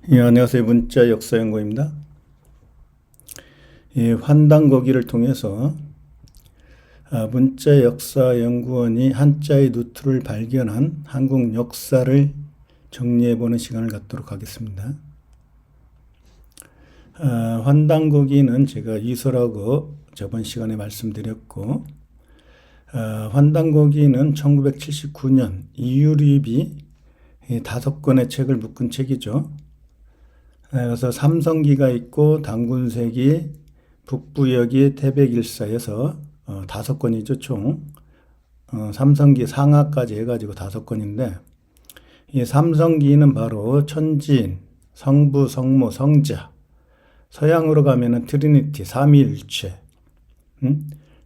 예, 안녕하세요. 문자 역사 연구입니다. 환단고기를 통해서 문자 역사 연구원이 한자의 누트를 발견한 한국 역사를 정리해보는 시간을 갖도록 하겠습니다. 환단고기는 제가 이설하고 저번 시간에 말씀드렸고, 환단고기는 1979년 이유립이 5권의 책을 묶은 책이죠. 그래서 삼성기가 있고 당군세기, 북부여기, 태백일사에서 5권이죠, 총. 삼성기 상하까지 해가지고 5권인데, 이 삼성기는 바로 천지인, 성부, 성모, 성자, 서양으로 가면은 트리니티, 삼위일체,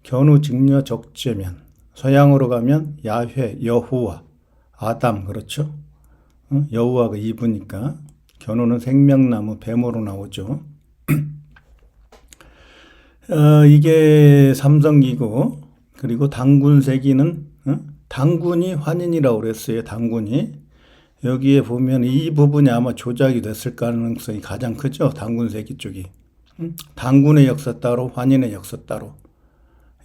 견우, 직녀, 적재면, 서양으로 가면 야훼, 여호와, 아담, 그렇죠? 여호와가 이브니까. 견우는 생명나무, 뱀으로 나오죠. 이게 삼성기고, 그리고 당군세기는 당군이 환인이라고 그랬어요. 당군이. 여기에 보면 이 부분이 아마 조작이 됐을 가능성이 가장 크죠. 당군세기 쪽이. 당군의 역사 따로, 환인의 역사 따로.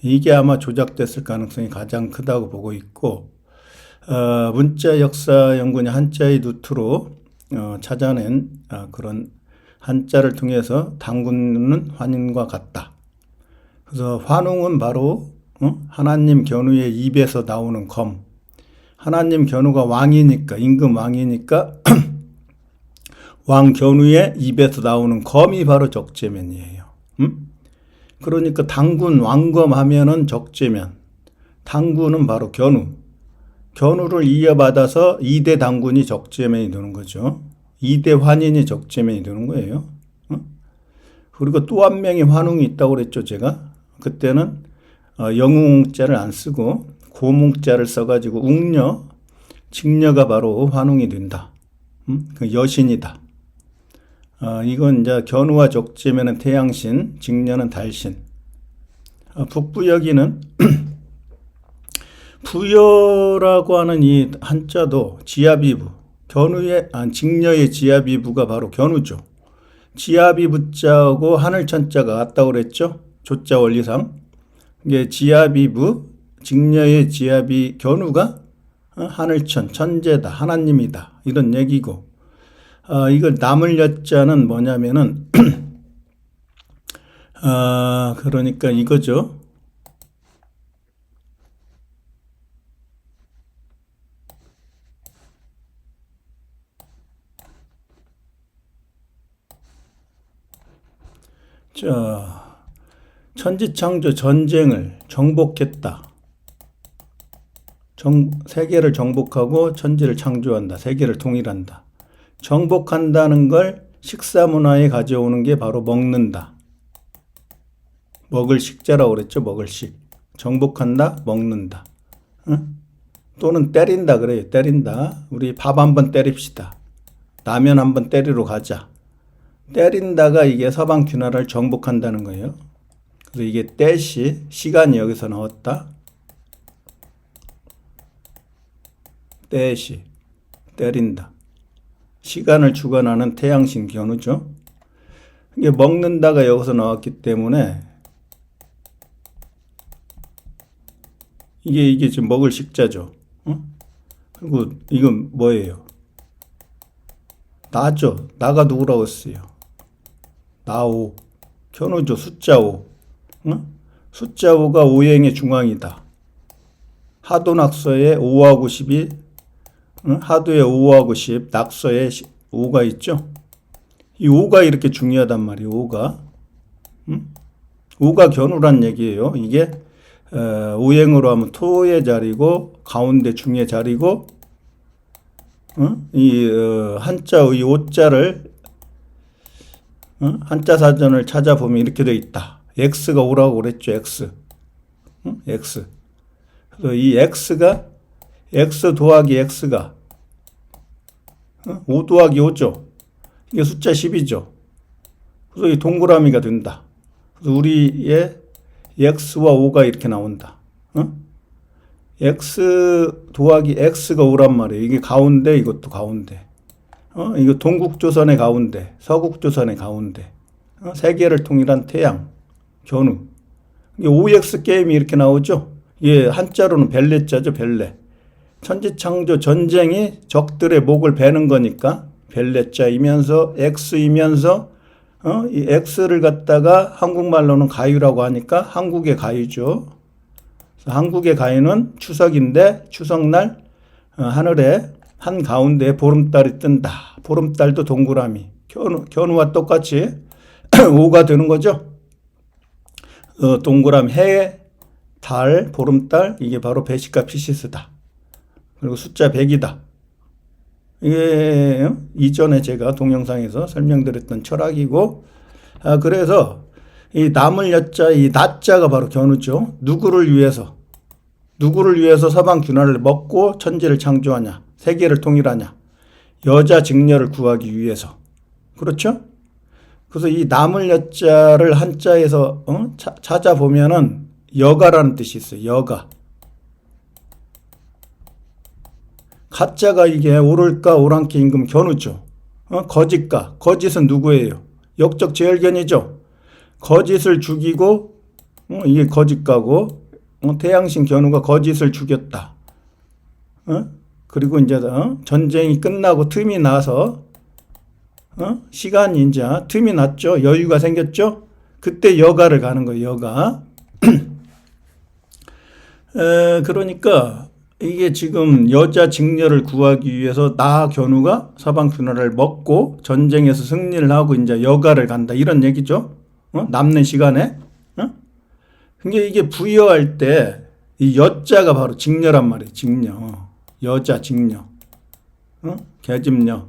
이게 아마 조작됐을 가능성이 가장 크다고 보고 있고, 문자 역사 연구원이 한자의 누트로 찾아낸 그런 한자를 통해서 당군은 환인과 같다. 그래서 환웅은 바로 하나님 견우의 입에서 나오는 검. 하나님 견우가 왕이니까, 임금 왕이니까 왕 견우의 입에서 나오는 검이 바로 적재면이에요. 그러니까 당군 왕검 하면은 적재면, 당군은 바로 견우. 견우를 이어받아서 2대 당군이 적재면이 되는 거죠. 2대 환인이 적재면이 되는 거예요. 그리고 또 한 명의 환웅이 있다고 그랬죠, 제가. 그때는 영웅자를 안 쓰고 고뭉자를 써가지고 웅녀, 직녀가 바로 환웅이 된다. 그 여신이다. 이건 이제 견우와 적재면은 태양신, 직녀는 달신. 북부여기는 부여라고 하는 이 한자도 지아비부, 직녀의 지아비부가 바로 견우죠. 지아비부자하고 하늘천자가 같다고 그랬죠. 조자 원리상. 이게 지아비부, 직녀의 지아비, 견우가 하늘천, 천재다, 하나님이다. 이런 얘기고. 이걸 남을 여자는 뭐냐면은, 그러니까 이거죠. 자, 천지창조 전쟁을 정복했다. 세계를 정복하고 천지를 창조한다. 세계를 통일한다. 정복한다는 걸 식사문화에 가져오는 게 바로 먹는다. 먹을 식자라고 그랬죠. 먹을 식. 정복한다, 먹는다. 또는 때린다 그래요. 때린다. 우리 밥 한번 때립시다. 라면 한번 때리러 가자. 때린다가 이게 서방 균화를 정복한다는 거예요. 그래서 이게 때시, 시간이 여기서 나왔다. 때시, 때린다. 시간을 주관하는 태양신 견우죠. 이게 먹는다가 여기서 나왔기 때문에 이게 지금 먹을 식자죠. 그리고 이건 뭐예요? 나죠. 나가 누구라고 했어요? 나오. 견우죠. 숫자 5. 숫자 5가 오행의 중앙이다. 하도 낙서에 5하고 10이, 하도에 5하고 10, 낙서에 5가 있죠. 이 5가 이렇게 중요하단 말이에요. 5가. 5가 견우란 얘기예요. 이게 오행으로 하면 토의 자리고 가운데 중의 자리고 이 한자의 오자를 한자 사전을 찾아보면 이렇게 되어 있다. X가 5라고 그랬죠. X. X. 그래서 이 X가 X 더하기 X가 5 더하기 5죠. 이게 숫자 10이죠. 그래서 이 동그라미가 된다. 그래서 우리의 X와 5가 이렇게 나온다. X 더하기 X가 5란 말이에요. 이게 가운데, 이것도 가운데. 이거 동국조선의 가운데, 서국조선의 가운데, 세계를 통일한 태양, 견우. 이게 OX 게임이 이렇게 나오죠. 이게 한자로는 벨레자죠, 벨레. 천지창조 전쟁이 적들의 목을 베는 거니까 벨레자이면서 X이면서 이 X를 갖다가 한국말로는 가유라고 하니까 한국의 가유죠. 한국의 가유는 추석인데 추석날 하늘에 한가운데 보름달이 뜬다. 보름달도 동그라미. 견우와 똑같이 5가 되는 거죠. 동그라미 해, 달, 보름달 이게 바로 베시카 피시스다. 그리고 숫자 100이다. 이게 이전에 제가 동영상에서 설명드렸던 철학이고, 그래서 이 남을 여자, 이 나자가 바로 견우죠. 누구를 위해서 서방 균화를 먹고 천지를 창조하냐, 세계를 통일하냐, 여자 직녀를 구하기 위해서. 그렇죠? 그래서 이 남을 여자를 한자에서 찾아보면은 여가라는 뜻이 있어요. 여가. 가짜가 이게 옳을까 옳은께 임금 견우죠. 거짓가. 거짓은 누구예요? 역적 제열견이죠. 거짓을 죽이고 이게 거짓가고 태양신 견우가 거짓을 죽였다. 그리고 이제 전쟁이 끝나고 틈이 나서 시간이 이제 틈이 났죠. 여유가 생겼죠. 그때 여가를 가는 거예요. 여가. 그러니까 이게 지금 여자 직녀를 구하기 위해서 나 견우가 서방 균화를 먹고 전쟁에서 승리를 하고 이제 여가를 간다 이런 얘기죠. 남는 시간에. 그러니까 이게 부여할 때 이 여자가 바로 직녀란 말이에요. 직녀. 여자 직녀. 계집녀.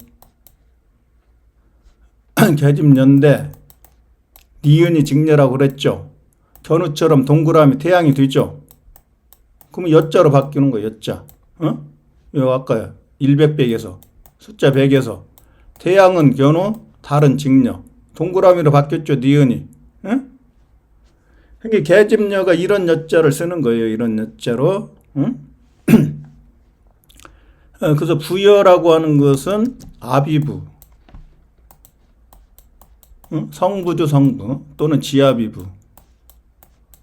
계집녀인데 니은이 직녀라고 그랬죠. 견우처럼 동그라미 태양이 되죠. 그러면 여자로 바뀌는 거예요. 여자. 요 아까 100백에서 숫자 100에서 태양은 견우, 달은 직녀. 동그라미로 바뀌었죠. 니은이. 그러니까 계집녀가 이런 여자를 쓰는 거예요. 이런 여자로. 그래서 부여라고 하는 것은 아비부. 성부죠. 성부. 또는 지아비부.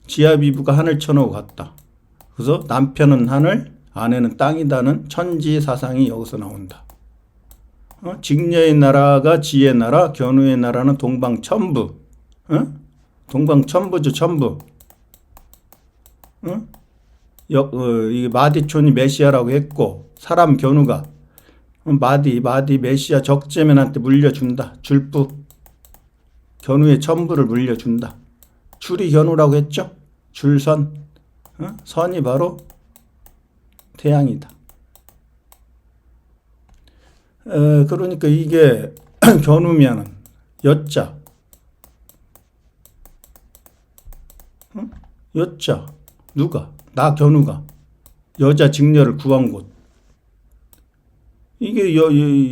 지아비부가 하늘 천하고 같다. 그래서 남편은 하늘, 아내는 땅이다는 천지 사상이 여기서 나온다. 직녀의 나라가 지의 나라, 견우의 나라는 동방천부. 동방천부죠, 천부. 이 마디촌이 메시아라고 했고, 사람 견우가 마디 메시아 적재면한테 물려준다. 줄부. 견우의 천부를 물려준다. 줄이 견우라고 했죠? 줄선. 선이 바로 태양이다. 그러니까 이게 견우면은 여자. 여자. 누가? 나 견우가 여자 직녀를 구한 곳. 이게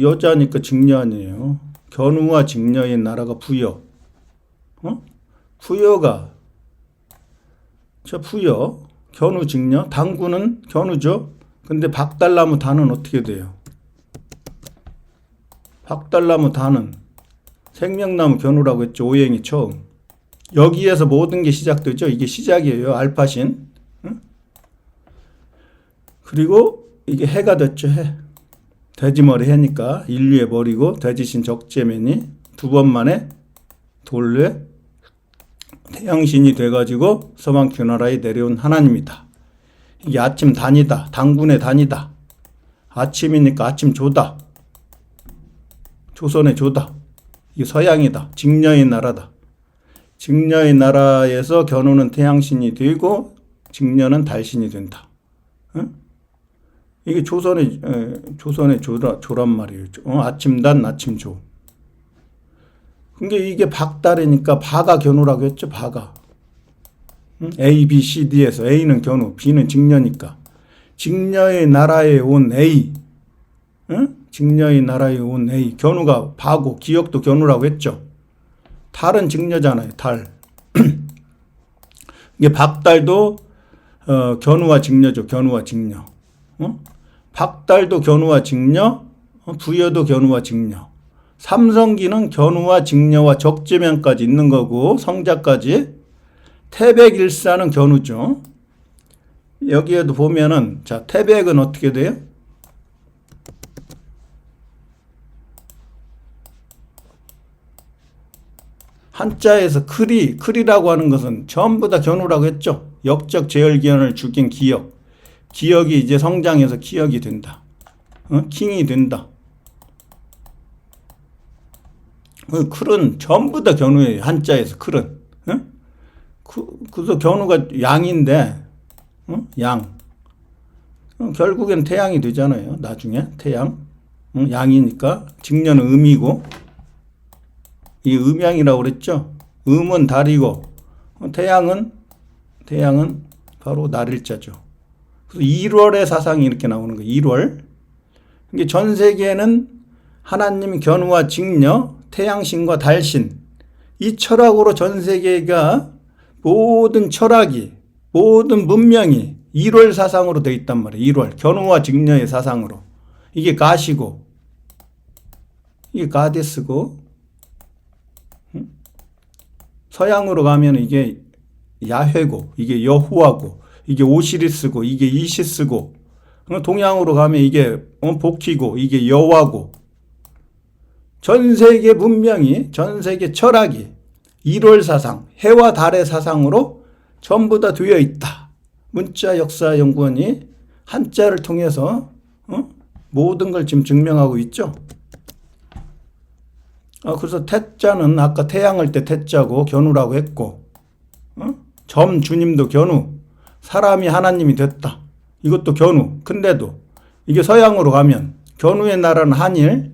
여자니까 직녀 아니에요. 견우와 직녀의 나라가 부여. 부여가 부여. 견우 직녀. 당구는 견우죠. 근데 박달나무 단은 어떻게 돼요? 박달나무 단은 생명나무 견우라고 했죠. 오행이 처음. 여기에서 모든 게 시작되죠. 이게 시작이에요. 알파신. 그리고 이게 해가 됐죠. 해. 돼지머리 해니까 인류의 머리고 돼지신 적재면이 두 번 만에 돌에 태양신이 돼가지고 서방 균화라에 내려온 하나님이다. 이게 아침 단이다. 당군의 단이다. 아침이니까 아침 조다. 조선의 조다. 이게 서양이다. 직녀의 나라다. 직녀의 나라에서 견우는 태양신이 되고 직녀는 달신이 된다. 이게 조선의 조란 말이에요. 아침단, 아침조. 근데 이게 박달이니까 바가 견우라고 했죠. 바가. A, B, C, D에서 A는 견우, B는 직녀니까. 직녀의 나라에 온 A. 직녀의 나라에 온 A. 견우가 바고, 기역도 견우라고 했죠. 달은 직녀잖아요. 달. 이게 박달도 견우와 직녀죠. 견우와 직녀. 박달도 견우와 직녀, 부여도 견우와 직녀. 삼성기는 견우와 직녀와 적재면까지 있는 거고 성자까지. 태백일사는 견우죠. 여기에도 보면은 자 태백은 어떻게 돼요? 한자에서 클이라고 하는 것은 전부 다 견우라고 했죠. 역적 제열기현을 죽인 기역. 기역이 이제 성장해서 기역이 된다. 킹이 된다. 클은 전부 다 견우예요. 한자에서 클은. 그래서 견우가 양인데 양. 결국엔 태양이 되잖아요. 나중에 태양. 양이니까 직녀는 음이고 이 음양이라고 그랬죠. 음은 달이고 태양은 바로 날일자죠. 그래서 1월의 사상이 이렇게 나오는 거예요. 1월. 이게 전 세계에는 하나님 견우와 직녀, 태양신과 달신 이 철학으로 전 세계가 모든 철학이 모든 문명이 1월 사상으로 되어 있단 말이에요. 1월 견우와 직녀의 사상으로. 이게 가시고 이게 가데스고 서양으로 가면 이게 야훼고 이게 여호와고 이게 오시리스고 이게 이시스고 동양으로 가면 이게 복희고 이게 여호와고 전 세계 문명이 전 세계 철학이 1월 사상 해와 달의 사상으로 전부 다 되어 있다. 문자역사연구원이 한자를 통해서 모든 걸 지금 증명하고 있죠. 그래서 태자는 아까 태양을 때 태자고 견우라고 했고 점 주님도 견우 사람이 하나님이 됐다. 이것도 견우. 근데도 이게 서양으로 가면 견우의 나라는 한일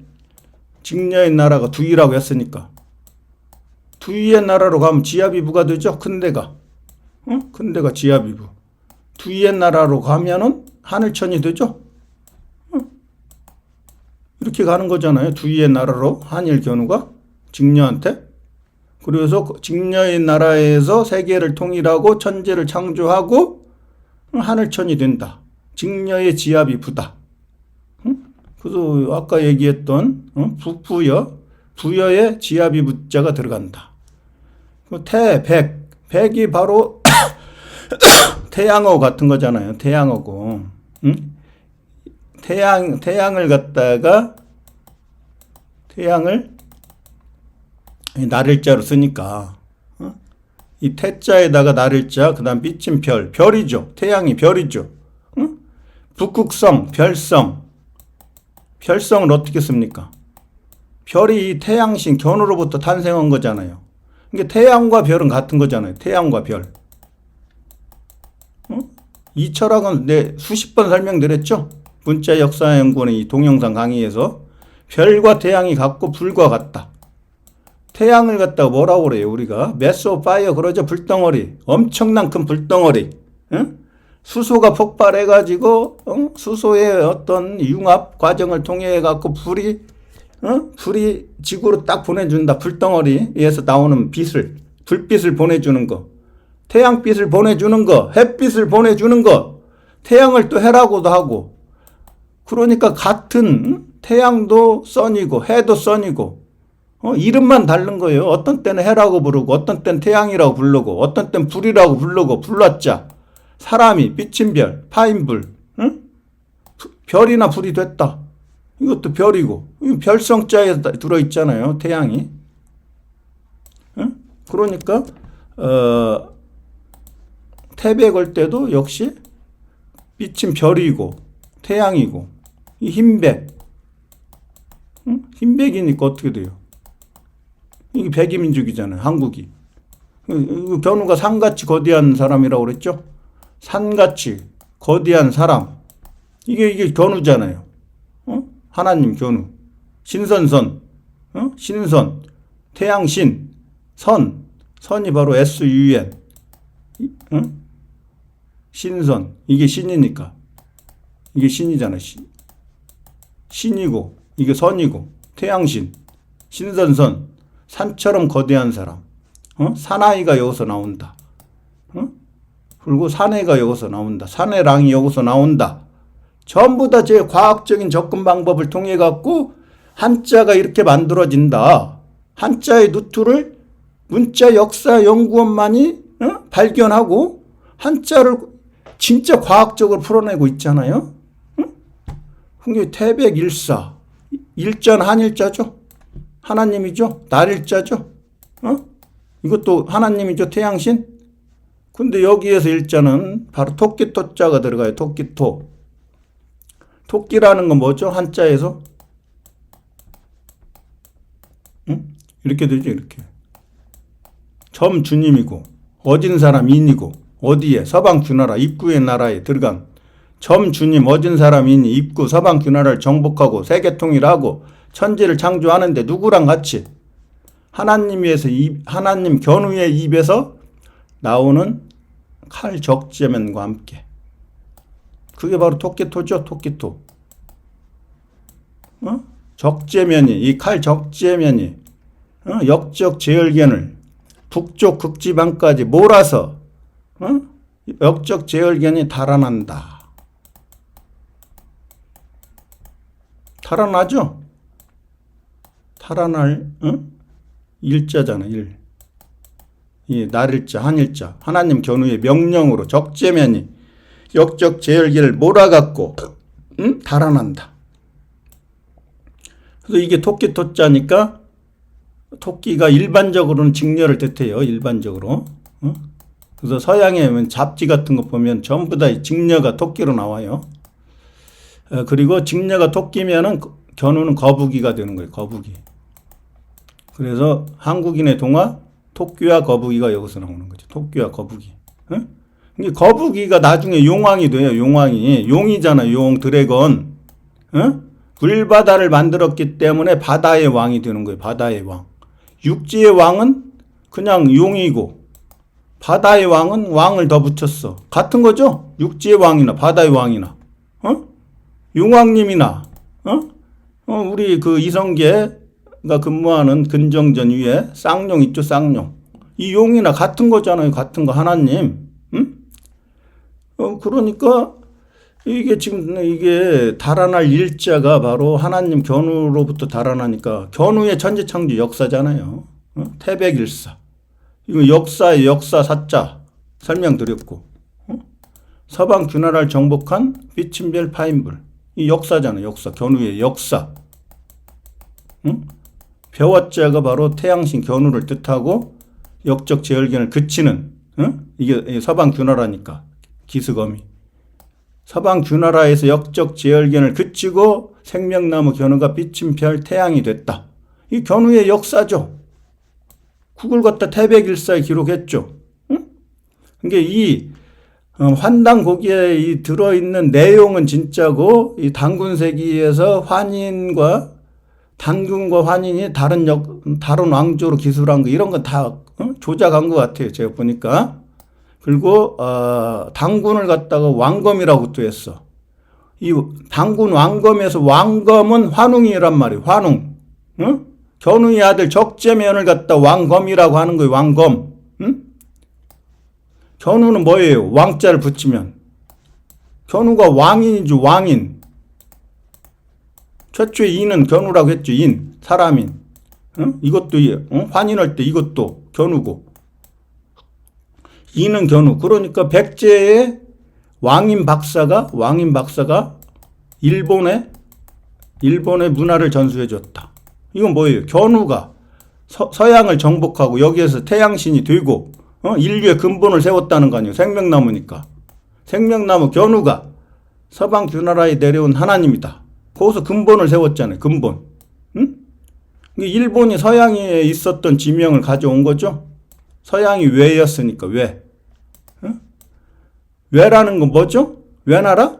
직녀의 나라가 두이라고 했으니까 두이의 나라로 가면 지하비부가 되죠. 큰데가 큰데가 지하비부. 두이의 나라로 가면은 하늘천이 되죠. 이렇게 가는 거잖아요. 두이의 나라로 한일 견우가 직녀한테. 그래서 직녀의 나라에서 세계를 통일하고 천재를 창조하고 하늘천이 된다. 직녀의 지압이 부다. 그래서 아까 얘기했던 부여의 지압이 부자가 들어간다. 백이 바로 태양어 같은 거잖아요. 태양어고. 태양을 갖다가 태양을 날일자로 쓰니까 이 태자에다가 날일자 그다음 비친 별이죠. 태양이 별이죠. 북극성 별성을 어떻게 씁니까? 별이 태양신 견우로부터 탄생한 거잖아요. 그러니까 태양과 별은 같은 거잖아요. 태양과 별. 이 철학은 수십 번 설명드렸죠. 문자역사연구원의 이 동영상 강의에서 별과 태양이 같고 불과 같다. 태양을 갖다가 뭐라고 그래요? 우리가 메소파이어 그러죠. 불덩어리. 엄청난 큰 불덩어리. 수소가 폭발해가지고 수소의 어떤 융합 과정을 통해 갖고 불이 지구로 딱 보내준다. 불덩어리에서 나오는 불빛을 보내주는 거. 태양빛을 보내주는 거. 햇빛을 보내주는 거. 태양을 또 해라고도 하고. 그러니까 같은 태양도 선이고 해도 선이고 이름만 다른 거예요. 어떤 때는 해라고 부르고 어떤 때는 태양이라고 부르고 어떤 때는 불이라고 부르고 불났자 사람이 비친 별 파인불 별이나 불이 됐다. 이것도 별이고 별성자에 들어있잖아요. 태양이. 그러니까 태백 올 때도 역시 비친 별이고 태양이고 이 흰백. 흰백이니까 어떻게 돼요? 이게 백이민족이잖아요. 한국이. 견우가 산같이 거대한 사람이라고 그랬죠. 산같이 거대한 사람. 이게 견우잖아요. 하나님 견우. 신선선. 신선. 태양신. 선이 바로 SUN. 신선. 이게 신이니까. 이게 신이잖아요. 신이고 이게 선이고 태양신. 신선선. 산처럼 거대한 사람. 사나이가 여기서 나온다. 그리고 사내가 여기서 나온다. 사내랑이 여기서 나온다. 전부 다 제 과학적인 접근 방법을 통해 갖고 한자가 이렇게 만들어진다. 한자의 루트를 문자 역사 연구원만이 발견하고 한자를 진짜 과학적으로 풀어내고 있잖아요. 그게 태백일사. 일자는 한일자죠. 하나님이죠. 날일자죠. 이것도 하나님이죠. 태양신. 근데 여기에서 일자는 바로 토끼토자가 들어가요. 토끼토. 토끼라는 건 뭐죠? 한자에서 이렇게 되죠. 이렇게. 점 주님이고 어진 사람 인이고 어디에 서방 주나라 입구의 나라에 들어간 점 주님 어진 사람 인이 입구 서방 주나라를 정복하고 세계통일하고 천지를 창조하는데 누구랑 같이 하나님에서 하나님 견우의 입에서 나오는 칼 적재면과 함께. 그게 바로 토끼토죠. 토끼토. 적재면이 이 칼 적재면이 역적 제열견을 북쪽 극지방까지 몰아서 역적 제열견이 달아난다. 달아나죠? 달아날 일자잖아. 일. 이 날일자 한일자 하나님 견우의 명령으로 적재면이 역적 제열견을 몰아갖고 달아난다. 그래서 이게 토끼토자니까 토끼가 일반적으로는 직녀를 뜻해요. 일반적으로. 그래서 서양에 잡지 같은 거 보면 전부 다 직녀가 토끼로 나와요. 그리고 직녀가 토끼면은 견우는 거북이가 되는 거예요. 거북이. 그래서 한국인의 동화 토끼와 거북이가 여기서 나오는 거죠. 토끼와 거북이. 이게 거북이가 나중에 용왕이 돼요. 용왕이. 용이잖아. 용 드래곤. 물바다를 만들었기 때문에 바다의 왕이 되는 거예요. 바다의 왕. 육지의 왕은 그냥 용이고 바다의 왕은 왕을 더 붙였어. 같은 거죠? 육지의 왕이나 바다의 왕이나 용왕님이나 우리 그 이성계가 근무하는 근정전 위에 쌍용 있죠. 쌍용. 이 용이나 같은 거잖아요. 같은 거 하나님. 그러니까 이게 지금 이게 달아날 일자가 바로 하나님 견우로부터 달아나니까 견우의 천지창조 역사잖아요. 태백일사. 이거 역사의 역사 사자 설명드렸고 서방 주나라를 정복한 비침별 파인불. 이 역사잖아요. 역사. 견우의 역사. 벼와자가 바로 태양신 견우를 뜻하고 역적 제열견을 그치는 이게 서방 주나라니까 기스검이. 서방 주나라에서 역적 제열견을 그치고 생명나무 견우가 비친 별 태양이 됐다. 이 견우의 역사죠. 그걸 갖다 태백일사에 기록했죠. 그러니까 이 환단고기에 이 들어있는 내용은 진짜고 이 단군세기에서 환인과 단군과 환인이 다른 왕조로 기술한 거 이런 건 다 조작한 것 같아요. 제가 보니까. 그리고 당군을 갖다가 왕검이라고 또 했어. 이 당군 왕검에서 왕검은 환웅이란 말이에요. 환웅. 견우의 아들 적재면을 갖다 왕검이라고 하는 거예요. 왕검. 견우는 뭐예요? 왕자를 붙이면. 견우가 왕인이죠. 왕인. 최초의 인은 견우라고 했죠. 인. 사람인. 이것도 환인할 때 이것도 견우고. 이는 견우. 그러니까 백제의 왕인 박사가 일본의 문화를 전수해 줬다. 이건 뭐예요? 견우가 서양을 정복하고 여기에서 태양신이 되고 인류의 근본을 세웠다는 거 아니에요? 생명나무니까. 생명나무 견우가 서방 주나라에 내려온 하나님이다. 거기서 근본을 세웠잖아요. 근본. 일본이 서양에 있었던 지명을 가져온 거죠. 서양이 왜였으니까 왜. 왜라는 건 뭐죠? 왜 나라?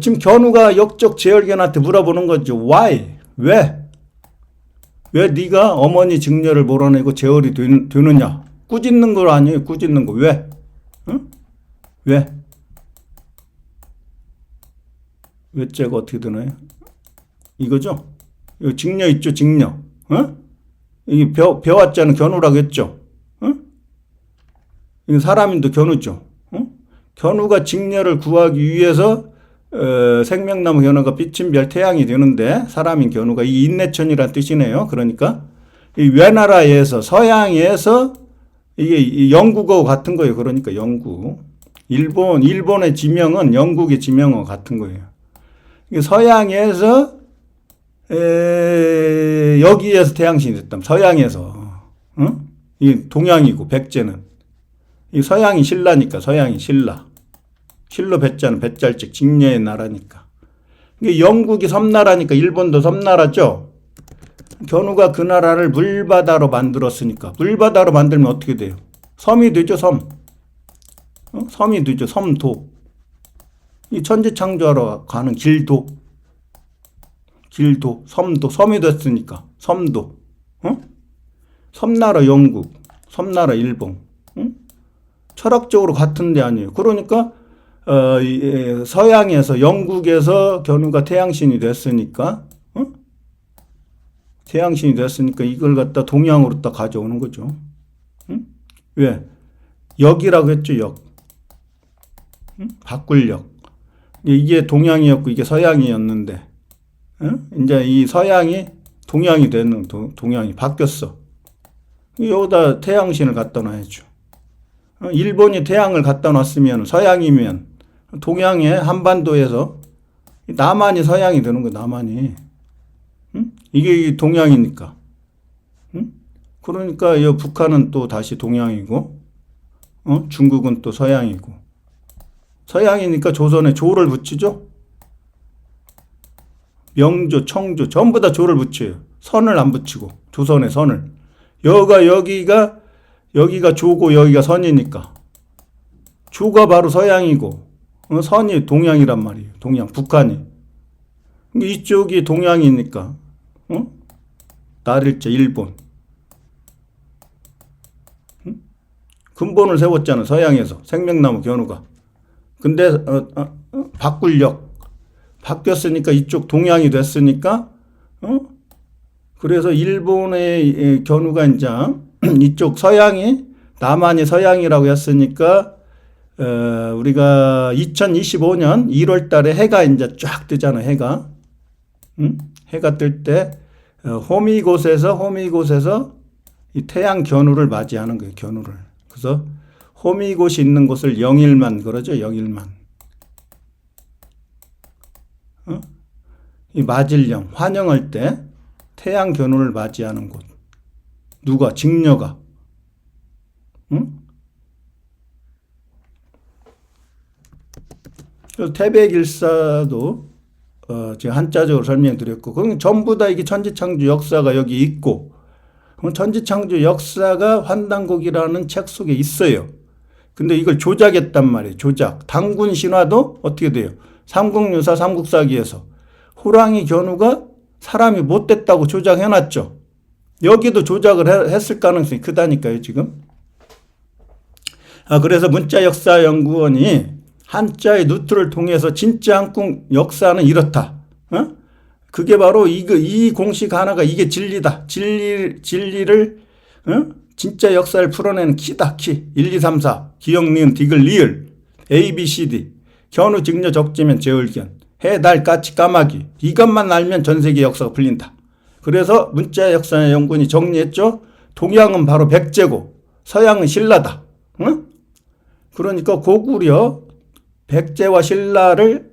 지금 견우가 역적 제열견한테 물어보는 거죠. Why? 왜? 왜 네가 어머니 직녀를 몰아내고 제열이 되느냐? 꾸짖는 거 아니에요. 꾸짖는 거. 왜? 왜? 왜자가 어떻게 되나요? 이거죠? 이거 직녀 있죠. 직녀. 이게 벼와자는 견우라고 했죠. 이거 사람인도 견우죠. 견우가 직녀를 구하기 위해서 생명나무 견우가 비친 별 태양이 되는데 사람인 견우가 이 인내천이란 뜻이네요. 그러니까 이 외나라에서 서양에서 이게 영국어 같은 거예요. 그러니까 영국. 일본의 지명은 영국의 지명어 같은 거예요. 서양에서 여기에서 태양신이 됐다면 서양에서 이 동양이고 백제는 이 서양이 신라니까 서양이 신라. 실로 배자는 배짤즉 직녀의 나라니까. 영국이 섬나라니까 일본도 섬나라죠. 견우가 그 나라를 물바다로 만들었으니까 물바다로 만들면 어떻게 돼요? 섬이 되죠. 섬. 섬이 되죠. 섬도. 이 천지창조하러 가는 길도. 섬도. 섬이 됐으니까 섬도. 섬나라 영국, 섬나라 일본. 철학적으로 같은 데 아니에요. 그러니까 서양에서 영국에서 견우가 태양신이 됐으니까 태양신이 됐으니까 이걸 갖다 동양으로 딱 가져오는 거죠. 왜? 역이라고 했죠. 역. 바꿀 역. 이게 동양이었고 이게 서양이었는데 이제 이 서양이 동양이 되는 동양이 바뀌었어. 여기다 태양신을 갖다 놔야죠. 일본이 태양을 갖다 놨으면 서양이면 동양의 한반도에서 남한이 서양이 되는 거야. 남한이. 이게 동양이니까. 그러니까 이 북한은 또 다시 동양이고 중국은 또 서양이고. 서양이니까 조선에 조를 붙이죠. 명조, 청조 전부 다 조를 붙여요. 선을 안 붙이고 조선의 선을. 여기가 조고 여기가 선이니까. 조가 바로 서양이고 선이 동양이란 말이에요. 동양, 북한이. 이쪽이 동양이니까 날일제 일본. 근본을 세웠잖아. 서양에서 생명나무 견우가. 근데 바꿀 역. 바뀌었으니까 이쪽 동양이 됐으니까 그래서 일본의 견우가 이제 이쪽 서양이 남한이 서양이라고 했으니까 우리가 2025년 1월 달에 해가 이제 쫙 뜨잖아. 해가. 해가 뜰 때 호미곶에서 이 태양 견우를 맞이하는 거예요. 견우를. 그래서 호미곶이 있는 곳을 영일만 그러죠. 영일만. 이 맞을령 환영할 때 태양 견우를 맞이하는 곳. 누가? 직녀가. 그래서 태백일사도 제가 한자적으로 설명드렸고, 그럼 전부 다 이게 천지창조 역사가 여기 있고, 천지창조 역사가 환단곡이라는 책 속에 있어요. 근데 이걸 조작했단 말이에요. 조작. 당군 신화도 어떻게 돼요? 삼국유사, 삼국사기에서 호랑이 견우가 사람이 못됐다고 조작해놨죠. 여기도 조작을 했을 가능성이 크다니까요, 지금. 그래서 문자역사연구원이 한자의 루트를 통해서 진짜 한국 역사는 이렇다. 그게 바로 이 공식 하나가 이게 진리다. 진리를, 진짜 역사를 풀어내는 키다, 키. 1, 2, 3, 4. 기역, 니은, 디귿, 리을. A, B, C, D. 견우, 직녀, 적지면 제을견. 해, 달, 까치, 까마귀. 이것만 알면 전 세계 역사가 풀린다. 그래서 문자역사연구원이 정리했죠. 동양은 바로 백제고 서양은 신라다. 그러니까 고구려 백제와 신라를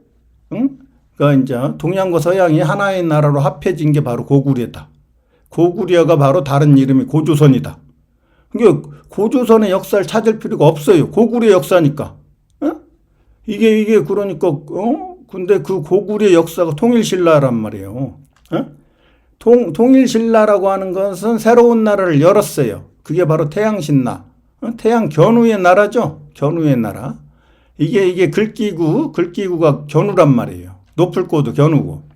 그러니까 이제 동양과 서양이 하나의 나라로 합해진 게 바로 고구려다. 고구려가 바로 다른 이름이 고조선이다. 그러니까 고조선의 역사를 찾을 필요가 없어요. 고구려 역사니까. 이게 그러니까 근데 그 고구려 역사가 통일신라란 말이에요. 통일신라라고 하는 것은 새로운 나라를 열었어요. 그게 바로 태양신라. 태양 견우의 나라죠. 견우의 나라. 이게 글귀구가 견우란 말이에요. 높을고도 견우고.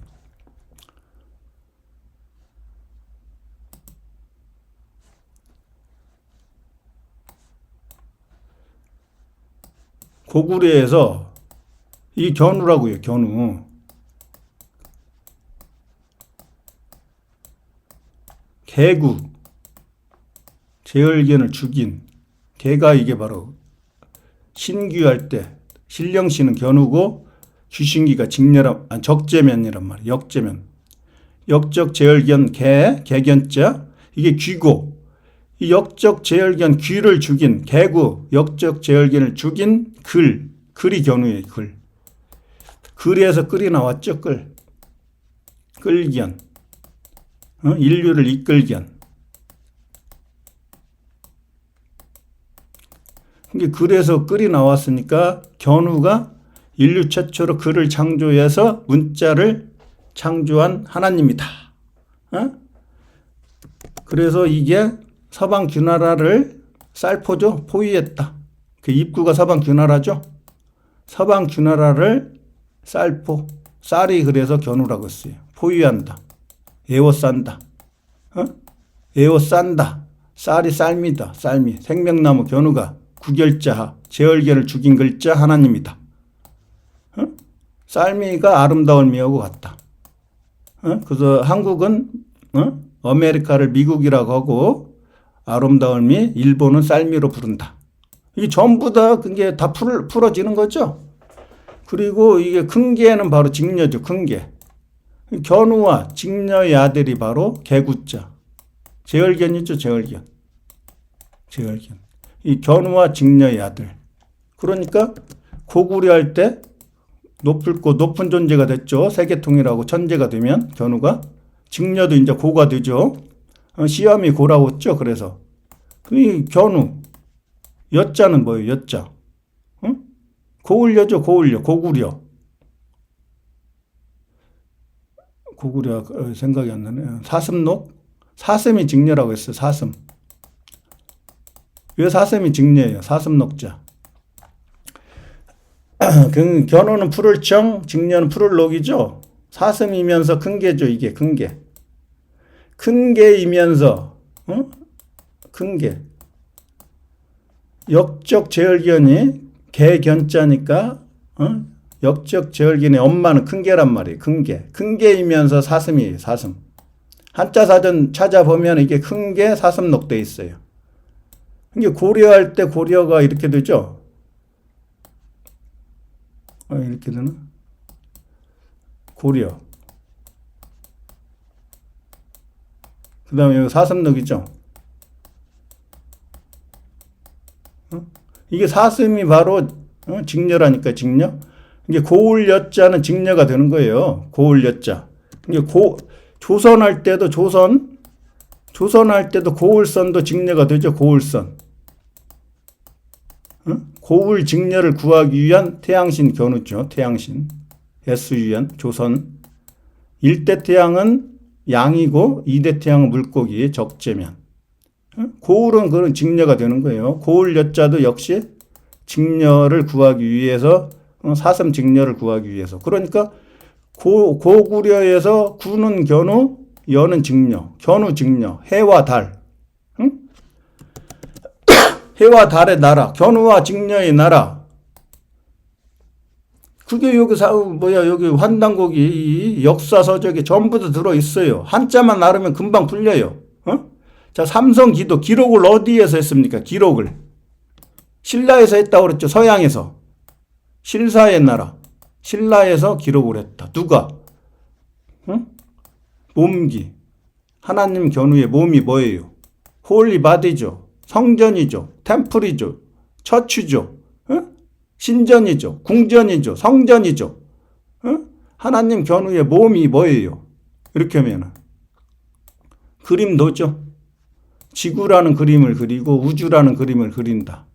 고구려에서 이 견우라고요. 견우. 개구. 제을견을 죽인 개가 이게 바로 신규할 때 신령시는 견우고 귀신기가 적재면이란 말이에요. 역재면. 역적 제열견 개견자 이게 귀고 이 역적 제열견 귀를 죽인 개구 역적 제열견을 죽인 글이 견우예요. 글에서 끌이 나왔죠. 끌견 인류를 이끌견. 글에서 끌이 나왔으니까 견우가 인류 최초로 글을 창조해서 문자를 창조한 하나님이다. 그래서 이게 서방 귀나라를 쌀포죠. 포위했다. 그 입구가 서방 귀나라죠. 서방 귀나라를 쌀포. 쌀이 그래서 견우라고 했어요. 포위한다. 에워싼다. 에워싼다. 쌀이 쌀미다. 쌀미. 생명나무 견우가 구결자 제열견을 죽인 글자 하나님이다. 쌀미가 아름다울 미하고 같다. 그래서 한국은 아메리카를 미국이라고 하고 아름다울 미 일본은 쌀미로 부른다. 이게 전부 다 그게 다 풀어지는 거죠. 그리고 이게 큰 개는 바로 직녀죠. 큰 개. 견우와 직녀의 아들이 바로 개구자. 제열견이죠. 제열견. 이 견우와 직녀의 아들. 그러니까 고구려할 때 높은 존재가 됐죠. 세계통일하고 천재가 되면 견우가. 직녀도 이제 고가 되죠. 시험이 고라고 했죠. 그래서 이 견우 여자는 뭐예요? 여자. 고을려죠. 고구려. 고구려 생각이 안 나네. 사슴록. 사슴이 직녀라고 했어요. 사슴. 왜 사슴이 직녀예요? 사슴록자. 견우는 푸를 청, 직녀는 푸를 녹이죠. 사슴이면서 큰 개죠. 이게 큰 개. 큰 개이면서 큰 개. 역적 제열견이 개견자니까 역적 제열견의 엄마는 큰 개란 말이에요. 큰 개. 큰 개이면서 사슴이에요. 사슴. 한자 사전 찾아보면 이게 큰 개 사슴록 돼 있어요. 이게 고려할 때 고려가 이렇게 되죠. 이렇게 되나? 고려. 그 다음에 여기 사슴록이죠. 이게 사슴이 바로 직녀라니까 직녀. 이게 고을여자는 직녀가 되는 거예요. 고을여자. 이게 조선할 때도 조선할 때도 고을선도 직녀가 되죠. 고을선. 고을 직녀를 구하기 위한 태양신 견우죠. 태양신. SUN 조선. 1대 태양은 양이고 2대 태양은 물고기 적재면. 고을은 그런 직녀가 되는 거예요. 고을 여자도 역시 직녀를 구하기 위해서 사슴 직녀를 구하기 위해서. 그러니까 고구려에서 구는 견우, 여는 직녀, 견우 직녀, 해와 달. 해와 달의 나라, 견우와 직녀의 나라. 그게 여기 여기 환단곡이 역사 서적에 전부 다 들어 있어요. 한자만 알으면 금방 풀려요. 자, 삼성기도 기록을 어디에서 했습니까? 기록을 신라에서 했다고 그랬죠. 서양에서. 실사의 나라. 신라에서 기록을 했다. 누가? 몸기. 하나님 견우의 몸이 뭐예요? 홀리바디죠. 성전이죠. 템플이죠. 처치죠. 신전이죠. 궁전이죠. 성전이죠. 하나님 견우의 몸이 뭐예요? 이렇게 하면은 그림도죠. 지구라는 그림을 그리고 우주라는 그림을 그린다.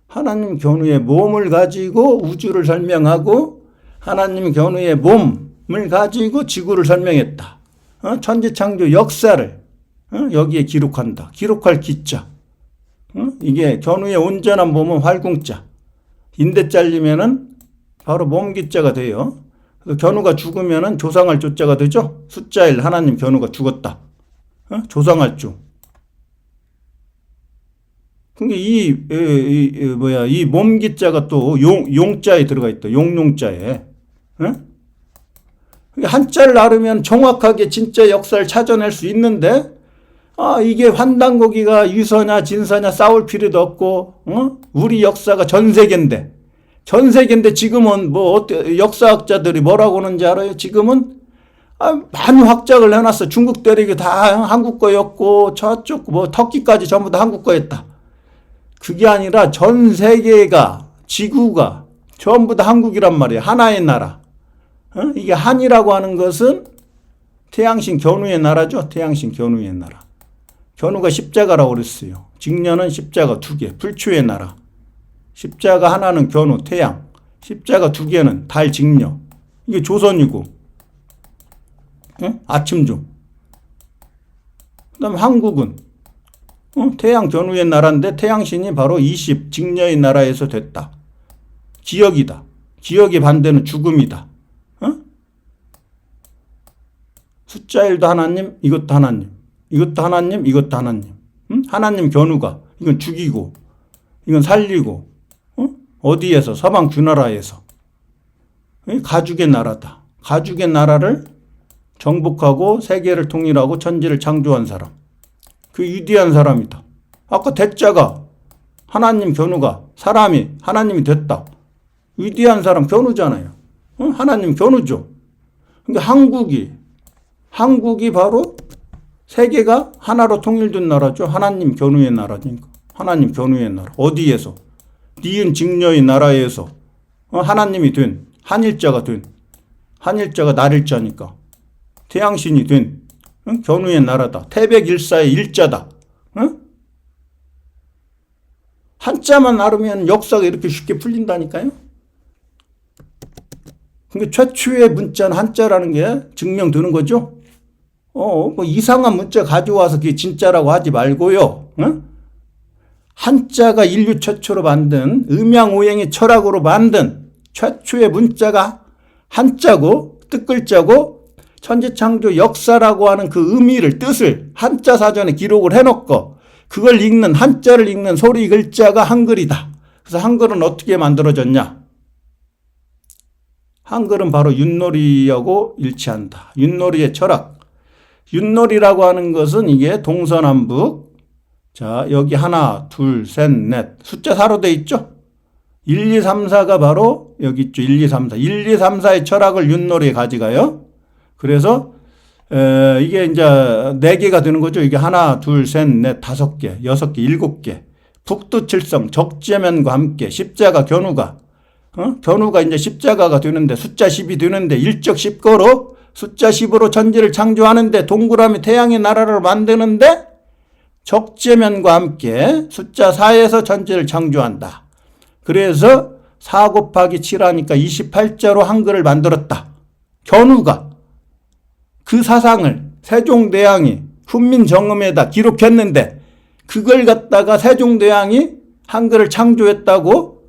하나님 견우의 몸을 가지고 우주를 설명하고 하나님 견우의 몸을 가지고 지구를 설명했다. 천지창조 역사를 여기에 기록한다. 기록할 기자. 이게 견우의 온전한 몸은 활궁자. 인대 잘리면은 바로 몸기자가 돼요. 견우가 죽으면은 조상할 조자가 되죠. 숫자 1 하나님 견우가 죽었다. 조상할 조. 그게 이 몸기자가 또 용자에 들어가 있다. 용자에. 한자를 나르면 정확하게 진짜 역사를 찾아낼 수 있는데, 이게 환단고기가 유서냐 진서냐 싸울 필요도 없고, 우리 역사가 전 세계인데, 전 세계인데 지금은 역사학자들이 뭐라고 하는지 알아요? 지금은 많이 확장을 해놨어. 중국 대륙이 다 한국 거였고 저쪽 터키까지 전부 다 한국 거였다. 그게 아니라 전 세계가 지구가 전부 다 한국이란 말이에요. 하나의 나라. 이게 한이라고 하는 것은 태양신 견우의 나라죠. 태양신 견우의 나라. 견우가 십자가라고 그랬어요. 직녀는 십자가 2개. 불초의 나라. 십자가 하나는 견우 태양. 십자가 2개는 달 직녀. 이게 조선이고 아침중. 그 다음에 한국은 태양 견우의 나라인데 태양신이 바로 20 직녀의 나라에서 됐다. 기억이다. 기억의 반대는 죽음이다. 숫자 1도 하나님, 이것도 하나님. 이것도 하나님, 이것도 하나님. 하나님 견우가 이건 죽이고 이건 살리고 어디에서? 서방 귀나라에서. 가죽의 나라다. 가죽의 나라를 정복하고 세계를 통일하고 천지를 창조한 사람. 그 위대한 사람이다. 아까 대자가 하나님 견우가 사람이 하나님이 됐다. 위대한 사람 견우잖아요. 하나님 견우죠. 근데 한국이 바로 세계가 하나로 통일된 나라죠. 하나님 견우의 나라니까. 하나님 견우의 나라. 어디에서? 니은 직녀의 나라에서 하나님이 된 한일자가 된 한일자가 날일자니까 태양신이 된 견우의 나라다. 태백일사의 일자다. 한자만 알으면 역사가 이렇게 쉽게 풀린다니까요. 그러니까 최초의 문자는 한자라는 게 증명되는 거죠. 뭐 이상한 문자 가져와서 그게 진짜라고 하지 말고요. 한자가 인류 최초로 만든 음양오행의 철학으로 만든 최초의 문자가 한자고 뜻글자고 천지창조 역사라고 하는 그 의미를 뜻을 한자 사전에 기록을 해놓고 그걸 읽는 한자를 읽는 소리 글자가 한글이다. 그래서 한글은 어떻게 만들어졌냐? 한글은 바로 윷놀이하고 일치한다. 윷놀이의 철학. 윷놀이라고 하는 것은 이게 동서남북. 자, 여기 하나, 둘, 셋, 넷. 숫자 4로 돼 있죠? 1, 2, 3, 4가 바로 여기 있죠. 1, 2, 3, 4. 1, 2, 3, 4의 철학을 윷놀이에 가져가요. 그래서 이게 이제 4개가 되는 거죠. 이게 하나, 둘, 셋, 넷, 5개, 6개, 7개. 북두칠성, 적재면과 함께 십자가 견우가 견우가 이제 십자가가 되는데 숫자 10이 되는데 일적 10거로 숫자 10으로 천지를 창조하는데 동그라미 태양의 나라를 만드는데 적재면과 함께 숫자 4에서 천지를 창조한다. 그래서 4 곱하기 7 하니까 28자로 한글을 만들었다. 견우가 그 사상을 세종대왕이 훈민정음에다 기록했는데 그걸 갖다가 세종대왕이 한글을 창조했다고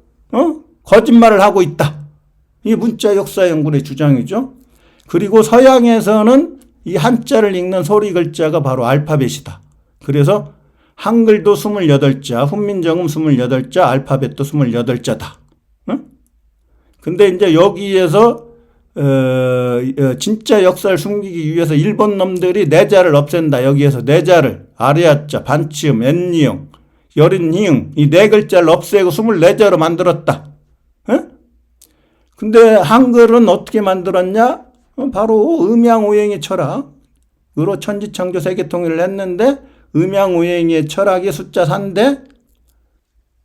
거짓말을 하고 있다. 이게 문자역사연구의 주장이죠. 그리고 서양에서는 이 한자를 읽는 소리 글자가 바로 알파벳이다. 그래서 한글도 28자, 훈민정음 28자, 알파벳도 28자다. 근데 이제 여기에서 진짜 역사를 숨기기 위해서 일본 놈들이 내자를 없앤다. 여기에서 내자를 아래아자, 반치음, 엔니응, 여린히응 이 4글자를 없애고 24자로 만들었다. 근데 한글은 어떻게 만들었냐? 바로 음양오행의 철학으로 천지창조 세계통일을 했는데 음양오행의 철학이 숫자 4인데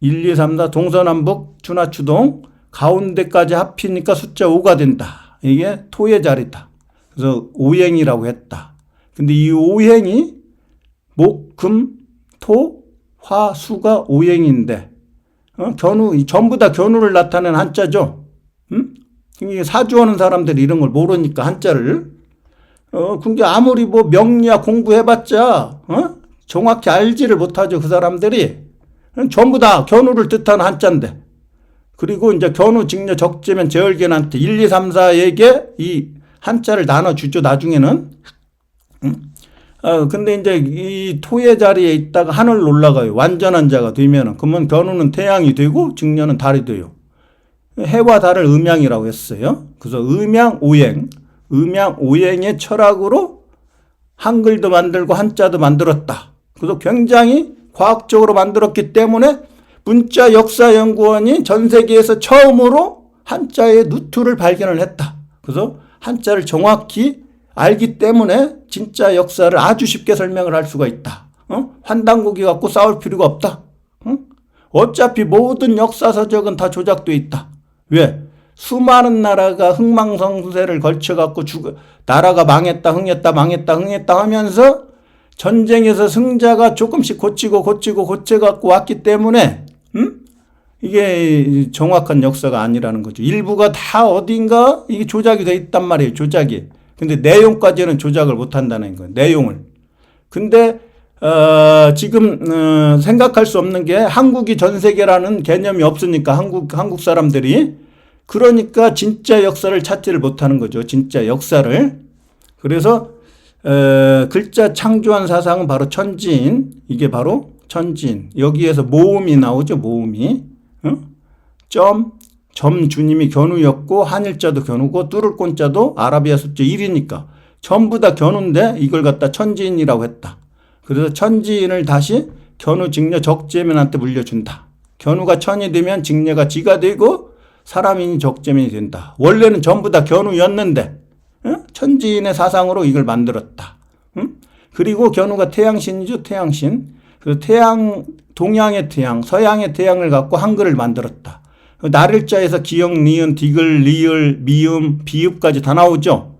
1, 2, 3, 4 동서남북 주나추동 가운데까지 합히니까 숫자 5가 된다. 이게 토의 자리다. 그래서 오행이라고 했다. 근데 이 오행이 목, 금, 토, 화, 수가 오행인데 견우 전부 다 견우를 나타내는 한자죠. 이게 사주하는 사람들이 이런 걸 모르니까 한자를 근데 아무리 뭐 명리학 공부해봤자 정확히 알지를 못하죠. 그 사람들이 전부 다 견우를 뜻하는 한자인데 그리고 이제 견우, 직녀, 적재면, 제얼견한테 1, 2, 3, 4에게 이 한자를 나눠주죠. 나중에는 근데 이제 이 토의 자리에 있다가 하늘 올라가요. 완전한 자가 되면은 그러면 견우는 태양이 되고 직녀는 달이 돼요. 해와 달을 음양이라고 했어요. 그래서 음양오행의 철학으로 한글도 만들고 한자도 만들었다. 그래서 굉장히 과학적으로 만들었기 때문에 문자 역사연구원이 전 세계에서 처음으로 한자의 누트를 발견을 했다. 그래서 한자를 정확히 알기 때문에 진짜 역사를 아주 쉽게 설명을 할 수가 있다. 환단고기 갖고 싸울 필요가 없다. 어차피 모든 역사서적은 다 조작돼 있다. 왜? 수많은 나라가 흥망성쇠를 걸쳐갖고 나라가 망했다, 흥했다, 망했다, 흥했다 하면서 전쟁에서 승자가 조금씩 고쳐갖고 왔기 때문에, 이게 정확한 역사가 아니라는 거죠. 일부가 다 어딘가 이게 조작이 돼 있단 말이에요. 조작이. 근데 내용까지는 조작을 못 한다는 거예요. 내용을. 근데 지금 생각할 수 없는 게 한국이 전 세계라는 개념이 없으니까 한국 사람들이 그러니까 진짜 역사를 찾지를 못하는 거죠. 진짜 역사를. 그래서 글자 창조한 사상은 바로 천지인. 이게 바로 천지인. 여기에서 모음이 나오죠. 모음이. 점 주님이 견우였고 한일자도 견우고 뚫을 꼰자도 아라비아 숫자 1이니까 전부 다 견우인데 이걸 갖다 천지인이라고 했다. 그래서 천지인을 다시 견우 직녀 적재민한테 물려준다. 견우가 천이 되면 직녀가 지가 되고 사람인이 적재민이 된다. 원래는 전부 다 견우였는데 천지인의 사상으로 이걸 만들었다. 그리고 견우가 태양신이죠. 태양신. 그래서 동양의 태양, 서양의 태양을 갖고 한글을 만들었다. 나를자에서 기역, 니은, 디귿, 리을, 미음, 비읍까지 다 나오죠.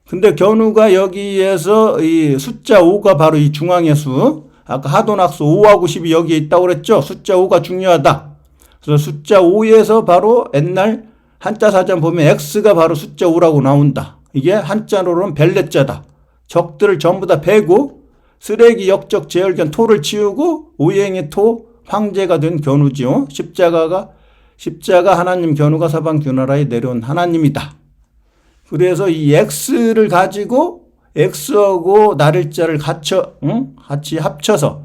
근데 견우가 여기에서 이 숫자 5가 바로 이 중앙의 수, 아까 하도낙수 5하고 10이 여기에 있다고 그랬죠. 숫자 5가 중요하다. 그래서 숫자 5에서 바로 옛날 한자 사전 보면 X가 바로 숫자 5라고 나온다. 이게 한자로는 벨레자다. 적들을 전부 다 베고 쓰레기, 역적, 제열견, 토를 치우고 오행의 토, 황제가 된 견우지요. 십자가 하나님 견우가 서방 균나라에 내려온 하나님이다. 그래서 이 X를 가지고 X하고 나를자를 같이 합쳐서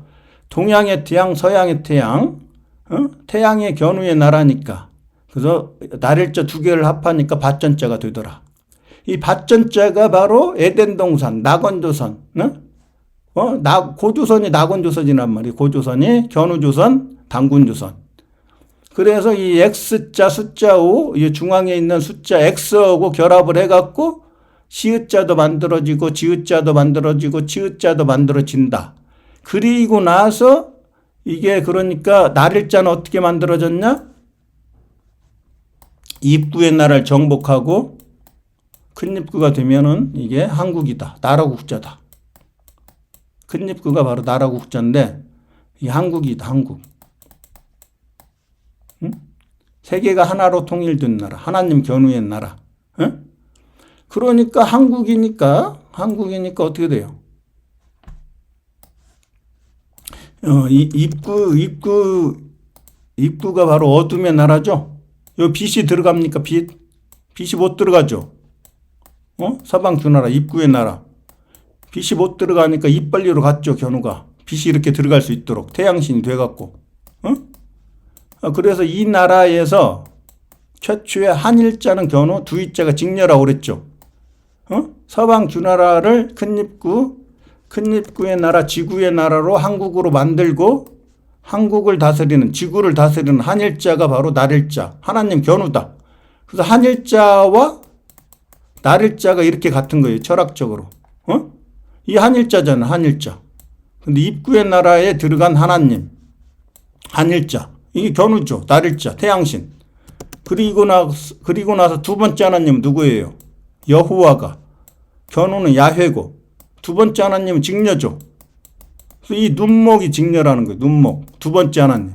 동양의 태양, 서양의 태양, 태양의 견우의 나라니까. 그래서 나를자 두 개를 합하니까 밭전자가 되더라. 이 밭전자가 바로 에덴 동산, 낙원조선, 고조선이 낙원조선이란 말이에요. 고조선이 견우조선, 당군조선. 그래서 이 X자 숫자 5, 이 중앙에 있는 숫자 X하고 결합을 해갖고 시읒자도 만들어지고 지읒자도 만들어지고 치읒자도 만들어진다. 그리고 나서 이게 그러니까 나를자는 어떻게 만들어졌냐? 입구의 나라를 정복하고 큰 입구가 되면은 이게 한국이다. 나라국자다. 큰 입구가 바로 나라국자인데 이 한국이다. 한국. 세계가 하나로 통일된 나라. 하나님 견우의 나라. 그러니까 한국이니까 어떻게 돼요? 입구가 바로 어둠의 나라죠. 요 빛이 들어갑니까? 빛이 못 들어가죠. 서방 두 나라, 입구의 나라. 빛이 못 들어가니까 입벌리로 갔죠, 견우가. 빛이 이렇게 들어갈 수 있도록 태양신이 돼갖고. 그래서 이 나라에서 최초의 한일자는 견우, 두이자가 직녀라고 그랬죠. 서방 두 나라를 큰 입구의 나라, 지구의 나라로 한국으로 만들고 한국을 다스리는, 지구를 다스리는 한일자가 바로 나를자, 하나님 견우다. 그래서 한일자와 나를자가 이렇게 같은 거예요, 철학적으로. 이 한일자잖아, 한일자. 근데 입구의 나라에 들어간 하나님, 한일자. 이게 견우죠. 나를자, 태양신. 그리고 나서 두 번째 하나님은 누구예요? 여호와가. 견우는 야훼고. 두 번째 하나님은 직녀죠. 그래서 이 눈목이 직녀라는 거예요. 눈목. 두 번째 하나님.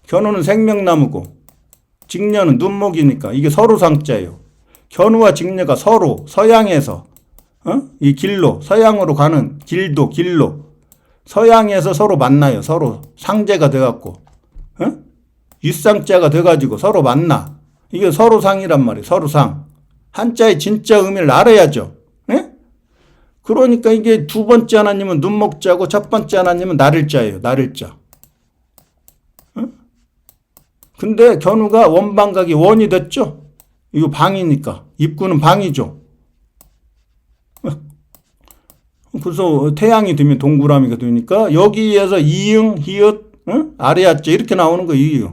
견우는 생명나무고. 직녀는 눈목이니까. 이게 서로상자예요. 견우와 직녀가 서로 서양에서 이 길로 서양으로 가는 길로 서양에서 서로 만나요. 서로 상제가 돼갖고 윗상자가 돼가지고 서로 만나. 이게 서로상이란 말이에요. 서로상. 한자의 진짜 의미를 알아야죠. 네? 그러니까 이게 두 번째 하나님은 눈목자고 첫 번째 하나님은 나를자예요. 나를자. 근데 견우가 원방각이 원이 됐죠. 이거 방이니까. 입구는 방이죠. 그래서 태양이 되면 동그라미가 되니까 여기에서 이응, 히읗, 아래 야자 이렇게 나오는 거 이유.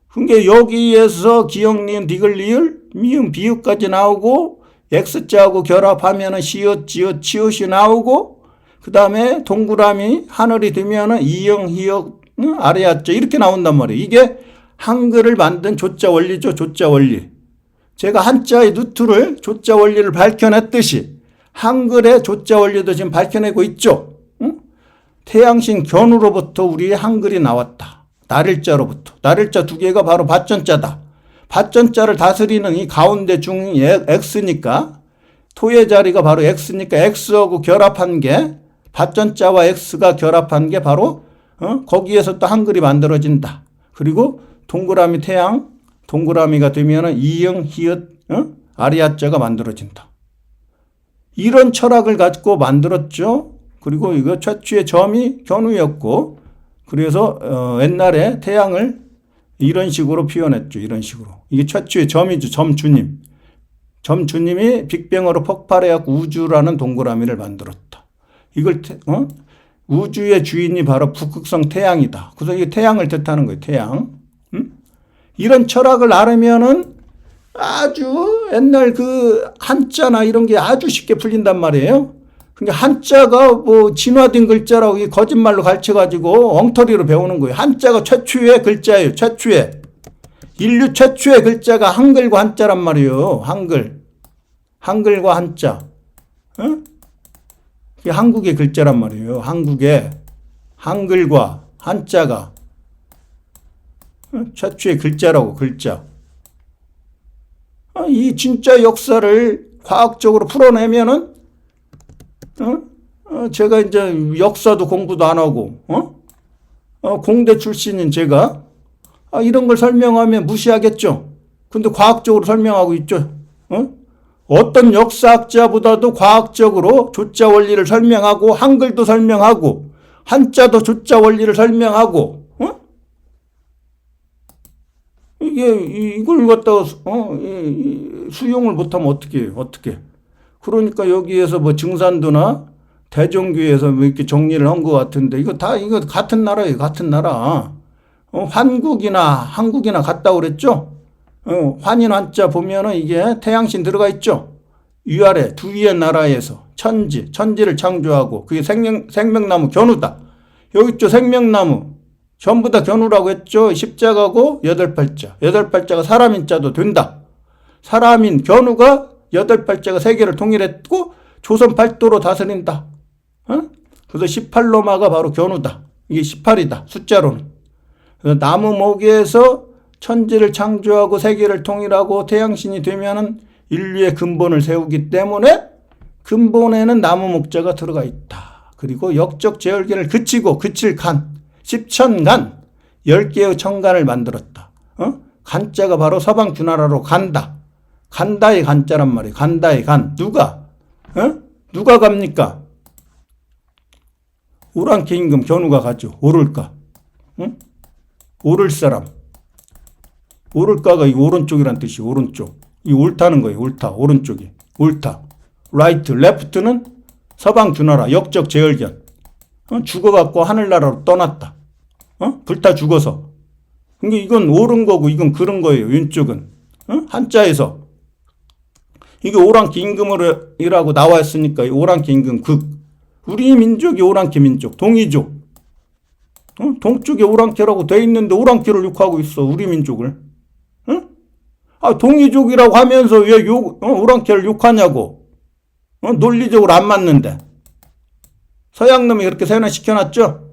그러니까 여기에서 기역, 니은, 디귿, 리을, 미음, 비읍까지 나오고 X자하고 결합하면은 시옷, 지읒, 치읓이 나오고 그 다음에 동그라미 하늘이 되면은 이응, 희역, 아래 야자 이렇게 나온단 말이에요. 이게 한글을 만든 조자 원리죠. 조자 원리. 제가 한자의 루트를 조자 원리를 밝혀냈듯이 한글의 조자 원리도 지금 밝혀내고 있죠. 태양신 견우로부터 우리의 한글이 나왔다. 날일자로부터. 날일자 두 개가 바로 밭전자다. 밭전자를 다스리는 이 가운데 중이 X니까 토의 자리가 바로 X니까 X하고 결합한 게 밭전자와 X가 결합한 게 바로 거기에서 또 한글이 만들어진다. 그리고 동그라미 태양 동그라미가 되면은 이응 히읗 아리아자가 만들어진다. 이런 철학을 가지고 만들었죠. 그리고 이거 최초의 점이 견우였고 그래서 옛날에 태양을 이런 식으로 표현했죠. 이런 식으로. 이게 최초의 점이죠. 점주님. 점주님이 빅뱅으로 폭발해갖고 우주라는 동그라미를 만들었다. 이걸 우주의 주인이 바로 북극성 태양이다. 그래서 이게 태양을 뜻하는 거예요. 태양. 이런 철학을 알으면은 아주 옛날 그 한자나 이런 게 아주 쉽게 풀린단 말이에요. 근데 한자가 뭐 진화된 글자라고 거짓말로 가르쳐가지고 엉터리로 배우는 거예요. 한자가 최초의 글자예요. 최초의. 인류 최초의 글자가 한글과 한자란 말이에요. 한글. 한글과 한자. 이게 한국의 글자란 말이에요. 한국의 한글과 한자가 최초의 글자라고 글자. 이 진짜 역사를 과학적으로 풀어내면은 제가 이제 역사도 공부도 안 하고 공대 출신인 제가 이런 걸 설명하면 무시하겠죠. 근데 과학적으로 설명하고 있죠. 어떤 역사학자보다도 과학적으로 조자 원리를 설명하고 한글도 설명하고 한자도 조자 원리를 설명하고 이걸 갖다가 수용을 못하면 어떻게 해요? 어떻게? 그러니까 여기에서 뭐 증산도나 대종교에서 뭐 이렇게 정리를 한 것 같은데 이거 같은 나라예요. 같은 나라. 환국이나 한국이나 같다고 그랬죠? 환인 한자 보면은 이게 태양신 들어가 있죠? 위아래 두 위의 나라에서 천지를 창조하고 그게 생명나무 견우다. 여기 있죠? 생명나무. 전부 다 견우라고 했죠? 십자가고 여덟 팔자. 여덟 팔자가 사람인 자도 된다. 사람인 견우가 여덟 팔자가 세계를 통일했고 조선 팔도로 다스린다. 그래서 18로마가 바로 견우다. 이게 18이다. 숫자로는. 그래서 나무 목에서 천지를 창조하고 세계를 통일하고 태양신이 되면은 인류의 근본을 세우기 때문에 근본에는 나무 목자가 들어가 있다. 그리고 역적 제열계를 그칠 간. 10천간 10개의 천간을 만들었다. 간자가 바로 서방 주나라로 간다. 간다의 간자란 말이에요. 간다의 간. 누가? 누가 갑니까? 오랑캐 임금 견우가 가죠. 오를까? 오를 사람. 오를까가 이 오른쪽이란 뜻이 오른쪽. 이 옳다는 거예요. 옳다. 오른쪽이. 옳다. 라이트. 레프트는 서방 주나라. 역적 제열견. 죽어갖고 하늘나라로 떠났다. 불타 죽어서. 그러니까 이건 옳은 거고 이건 그른 거예요. 왼쪽은. 한자에서. 이게 오랑캐 임금이라고 나와 있으니까 오랑캐 임금 극. 우리 민족이 오랑캐 민족. 동이족. 동쪽에 오랑캐라고 돼 있는데 오랑캐를 욕하고 있어. 우리 민족을. 동이족이라고 하면서 왜 오랑캐를 욕하냐고. 논리적으로 안 맞는데. 서양놈이 그렇게 세뇌시켜놨죠?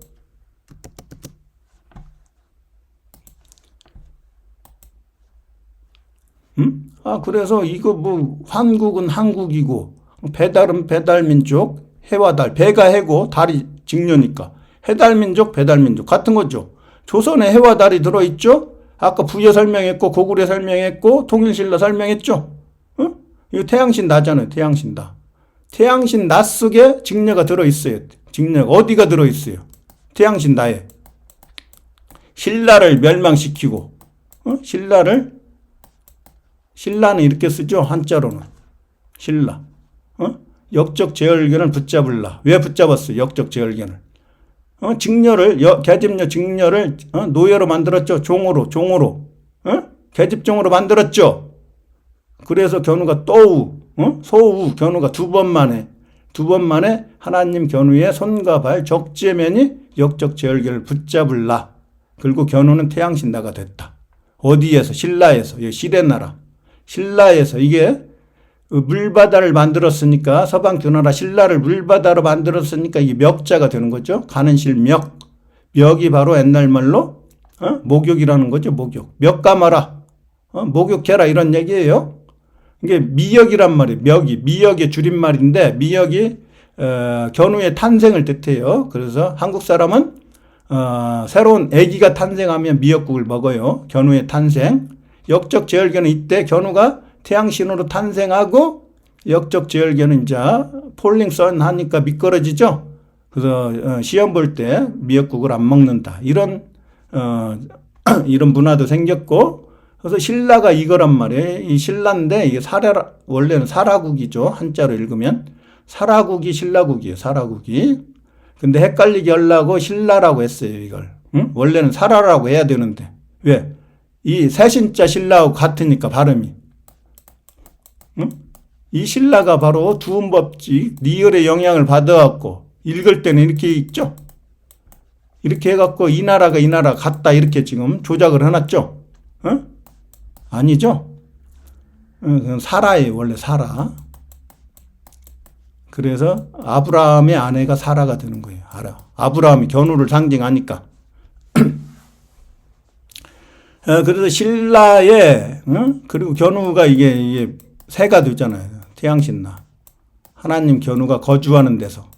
그래서 이거 뭐 한국은 한국이고 배달은 배달민족 해와 달. 배가 해고 달이 직녀니까 해달민족 배달민족 같은 거죠. 조선에 해와 달이 들어있죠? 아까 부여 설명했고 고구려 설명했고 통일신라 설명했죠? 이거 태양신 나잖아요. 태양신 나. 태양신 나 속에 직녀가 들어있어요. 직녀 어디가 들어있어요? 태양신 나에. 신라를 멸망시키고 신라는 이렇게 쓰죠. 한자로는. 신라. 역적 제열견을 붙잡을라. 왜 붙잡았어요? 역적 제열견을. 직녀를, 계집녀 직녀를, 노예로 만들었죠. 종으로. 계집종으로 만들었죠. 그래서 견우가 소우, 견우가 두 번 만에 하나님 견우의 손과 발 적재면이 역적제열계를 붙잡을라. 그리고 견우는 태양신나가 됐다. 어디에서? 신라에서. 시레나라. 신라에서. 이게 물바다를 만들었으니까, 서방 규나라 신라를 물바다로 만들었으니까 이게 멱자가 되는 거죠. 가는 실멱. 멱이 바로 옛날 말로 목욕이라는 거죠. 목욕. 멱 감아라. 목욕해라 이런 얘기예요. 이게 미역이란 말이에요. 미역의 줄임말인데, 미역이 견우의 탄생을 뜻해요. 그래서 한국 사람은 새로운 아기가 탄생하면 미역국을 먹어요. 견우의 탄생. 역적제열계는 이때 견우가 태양신으로 탄생하고, 역적제열계는 이제 폴링선 하니까 미끄러지죠. 그래서 시험 볼 때 미역국을 안 먹는다. 이런 문화도 생겼고, 그래서 신라가 이거란 말이에요. 이 신라인데 이게 원래는 사라국이죠. 한자로 읽으면 사라국이 신라국이에요. 사라국이. 근데 헷갈리게 하려고 신라라고 했어요. 이걸. 원래는 사라라고 해야 되는데 왜? 이 세신자 신라하고 같으니까 발음이. 이 신라가 바로 두음법칙 리을의 영향을 받아갖고 읽을 때는 이렇게 읽죠. 이렇게 해갖고 이 나라가 이 나라 같다 이렇게 지금 조작을 해놨죠. 아니죠? 그건 사라예요. 원래 사라. 그래서 아브라함의 아내가 사라가 되는 거예요. 아브라함이 견우를 상징하니까. 그래서 신라에 그리고 견우가 이게 새가 되잖아요. 태양신나. 하나님 견우가 거주하는 데서,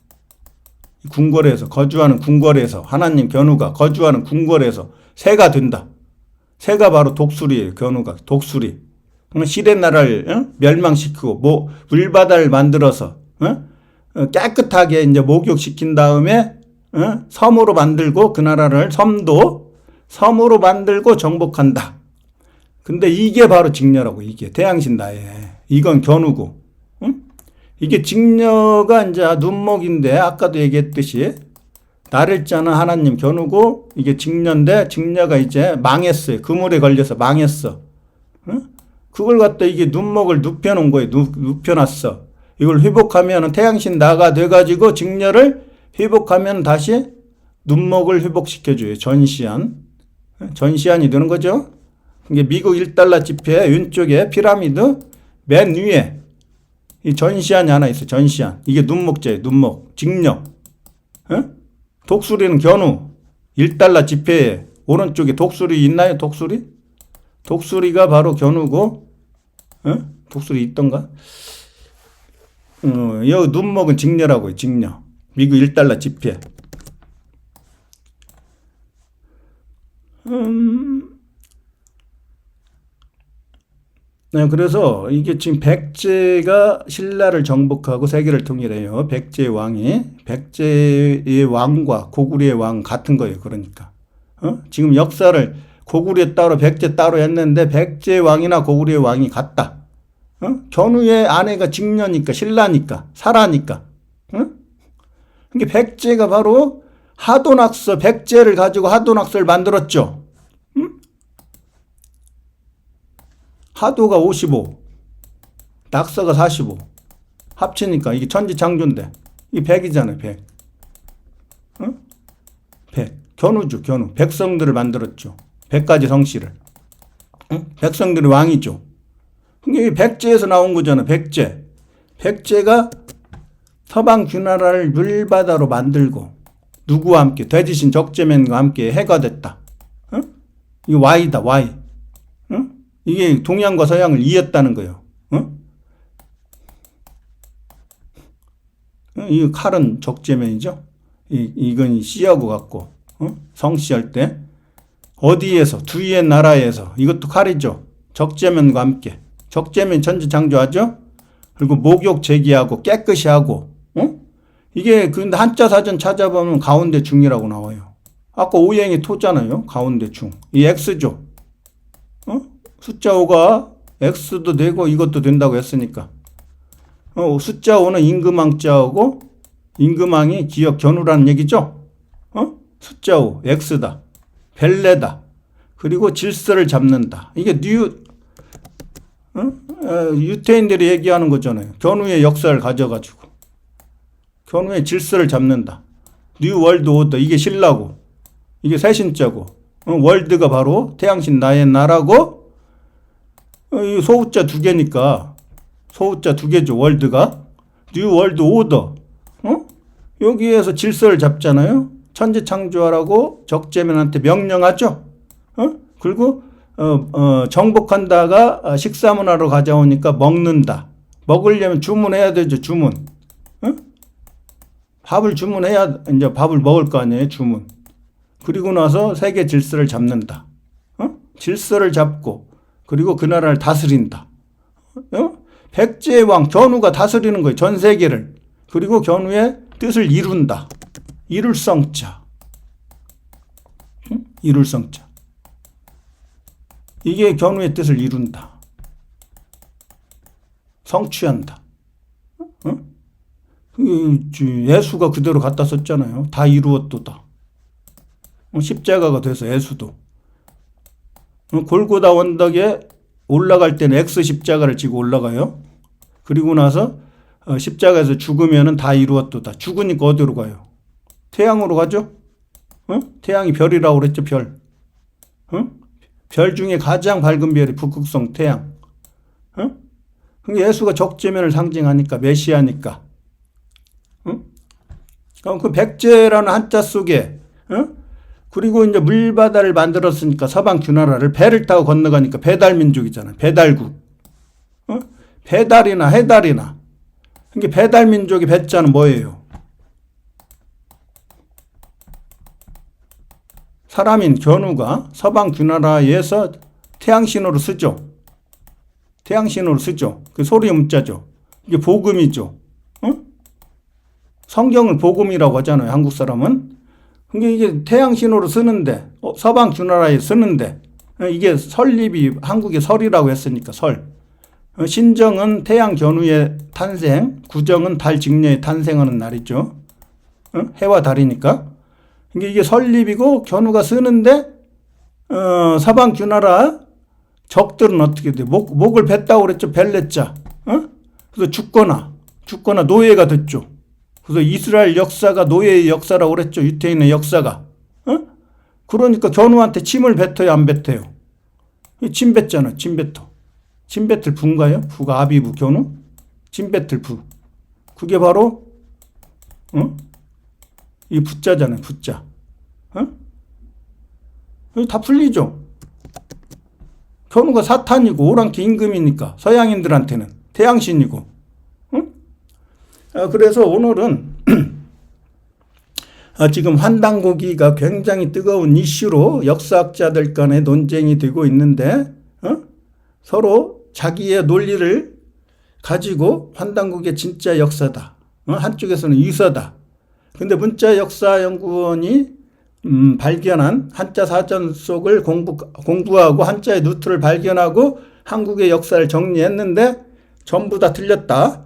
궁궐에서 거주하는 궁궐에서, 하나님 견우가 거주하는 궁궐에서 새가 된다. 새가 바로 독수리예요. 견우가 독수리. 시레나라를 멸망시키고 물바다를 만들어서 깨끗하게 이제 목욕시킨 다음에 섬으로 만들고, 그 나라를 섬으로 만들고 정복한다. 근데 이게 바로 직녀라고. 이게 태양신나에. 이건 견우고. 이게 직녀가 이제 눈목인데, 아까도 얘기했듯이 나를자는 하나님 견우고, 이게 직녀인데 직녀가 이제 망했어요. 그물에 걸려서 망했어. 그걸 갖다 이게 눈목을 눕혀놓은 거예요. 눕혀놨어. 이걸 회복하면 태양신 나가 돼가지고 직녀를 회복하면 다시 눈목을 회복시켜줘요. 전시안이 되는 거죠. 이게 미국 1달러 지폐 왼쪽에 피라미드 맨 위에 이 전시안이 하나 있어요. 전시안. 이게 눈목자예요. 눈목. 직녀. 독수리는 견우. 1달러 지폐에 오른쪽에 독수리 있나요? 독수리가 바로 견우고, 독수리 있던가? 여기 눈목은 직녀라고요. 직녀. 미국 1달러 지폐. 네, 그래서 이게 지금 백제가 신라를 정복하고 세계를 통일해요. 백제의 왕과 고구려의 왕 같은 거예요. 그러니까. 지금 역사를 고구려 따로 백제 따로 했는데 백제의 왕이나 고구려의 왕이 같다. 견우의 아내가 직녀니까, 신라니까, 사라니까. 이게 백제가 바로 하도낙서, 백제를 가지고 하도낙서를 만들었죠. 하도가 55, 낙서가 45. 합치니까 이게 천지창조인데, 이 100이잖아요, 100. 100. 견우죠, 견우. 백성들을 만들었죠. 100가지 성씨를. 백성들의 왕이죠. 이게 백제에서 나온 거잖아, 백제. 백제가 서방 규나라를 물바다로 만들고, 누구와 함께? 돼지신 적재면과 함께 해가 됐다. 이게 Y다, Y. 이게 동양과 서양을 이었다는 거예요. 이 칼은 적재면이죠. 이건 씨하고 같고, 성씨할 때 어디에서, 두의 나라에서, 이것도 칼이죠. 적재면과 함께. 적재면 천지창조하죠. 그리고 목욕 제기하고 깨끗이 하고. 이게 근데 한자 사전 찾아보면 가운데 중이라고 나와요. 아까 오행이 토잖아요. 가운데 중. 이 X죠. 숫자 5가 X도 되고 이것도 된다고 했으니까. 숫자 5는 임금왕자하고, 임금왕이 기역 견우라는 얘기죠. 숫자 5, X다. 벨레다. 그리고 질서를 잡는다. 이게 유태인들이 얘기하는 거잖아요. 견우의 역사를 가져가지고. 견우의 질서를 잡는다. 뉴 월드 오더. 이게 신라고. 이게 새신자고. 월드가 바로 태양신 나의 나라고. 소우자 두 개니까. 소우자 두 개죠. 월드가. 뉴 월드 오더. 여기에서 질서를 잡잖아요. 천지창조하라고 적재면한테 명령하죠. 그리고 정복한다가 식사문화로 가져오니까 먹는다. 먹으려면 주문해야 되죠. 주문. 밥을 주문해야 이제 밥을 먹을 거 아니에요. 주문. 그리고 나서 세계 질서를 잡는다. 질서를 잡고 그리고 그 나라를 다스린다. 백제의 왕 견우가 다스리는 거예요. 전 세계를. 그리고 견우의 뜻을 이룬다. 이룰 성자. 이룰 성자. 이게 견우의 뜻을 이룬다. 성취한다. 예수가 그대로 갖다 썼잖아요. 다 이루었도다. 십자가가 돼서 예수도. 골고다 언덕에 올라갈 때는 X 십자가를 지고 올라가요. 그리고 나서 십자가에서 죽으면은 다 이루었도다. 죽으니까 어디로 가요? 태양으로 가죠? 태양이 별이라고 그랬죠, 별. 별 중에 가장 밝은 별이 북극성 태양. 예수가 적재면을 상징하니까, 메시아니까. 그 백제라는 한자 속에, 그리고 이제 물바다를 만들었으니까 서방 주나라를 배를 타고 건너가니까 배달민족이잖아요. 배달국. 배달이나 해달이나. 그러니까 배달민족의 배자는 뭐예요? 사람인 견우가 서방 주나라에서 태양신호로 쓰죠. 태양신호로 쓰죠. 그 소리 음자죠. 이게 복음이죠. 성경을 복음이라고 하잖아요. 한국 사람은. 그러니까 이게 태양신호로 쓰는데, 서방 주나라에 쓰는데, 이게 설립이 한국의 설이라고 했으니까 설. 신정은 태양 견우의 탄생, 구정은 달 직녀의 탄생하는 날이죠. 해와 달이니까. 그러니까 이게 설립이고 견우가 쓰는데 서방 주나라 적들은 어떻게 돼? 목을 뱉다고 그랬죠. 벨레자. 그래서 죽거나 노예가 됐죠. 그래서 이스라엘 역사가 노예의 역사라고 그랬죠. 유태인의 역사가. 그러니까 견우한테 침을 뱉어요, 안 뱉어요? 침 뱉잖아. 침 뱉어. 침 뱉을 부인가요? 부가 아비부 견우? 침 뱉을 부. 그게 바로 이 부자잖아요. 부자. 다 풀리죠. 견우가 사탄이고 오랑캐 임금이니까 서양인들한테는 태양신이고. 그래서 오늘은 지금 환단고기가 굉장히 뜨거운 이슈로 역사학자들 간에 논쟁이 되고 있는데 서로 자기의 논리를 가지고 환단고기의 진짜 역사다. 한쪽에서는 유서다. 근데 문자역사연구원이 발견한 한자 사전 속을 공부하고 한자의 루트를 발견하고 한국의 역사를 정리했는데 전부 다 틀렸다.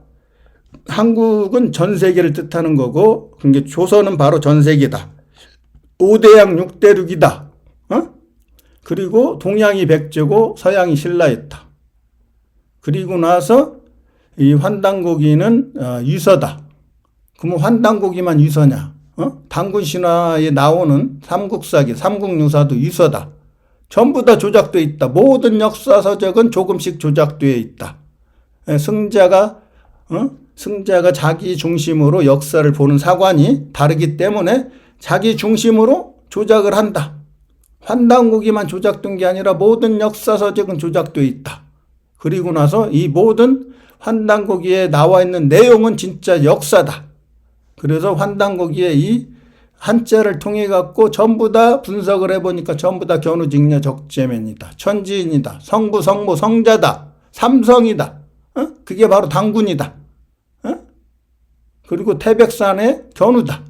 한국은 전 세계를 뜻하는 거고, 그러니까 조선은 바로 전 세계다. 5대양 6대륙이다. 그리고 동양이 백제고 서양이 신라였다. 그리고 나서 이 환단고기는 유서다. 그러면 환단고기만 유서냐? 단군 신화에 나오는 삼국사기, 삼국유사도 유서다. 전부 다 조작되어 있다. 모든 역사서적은 조금씩 조작되어 있다. 승자가 자기 중심으로 역사를 보는 사관이 다르기 때문에 자기 중심으로 조작을 한다. 환단고기만 조작된 게 아니라 모든 역사서적은 조작되어 있다. 그리고 나서 이 모든 환단고기에 나와 있는 내용은 진짜 역사다. 그래서 환단고기에 이 한자를 통해 갖고 전부 다 분석을 해보니까 전부 다 견우직녀 적재면이다. 천지인이다. 성부, 성모, 성자다. 삼성이다. 그게 바로 단군이다. 그리고 태백산의 견우다.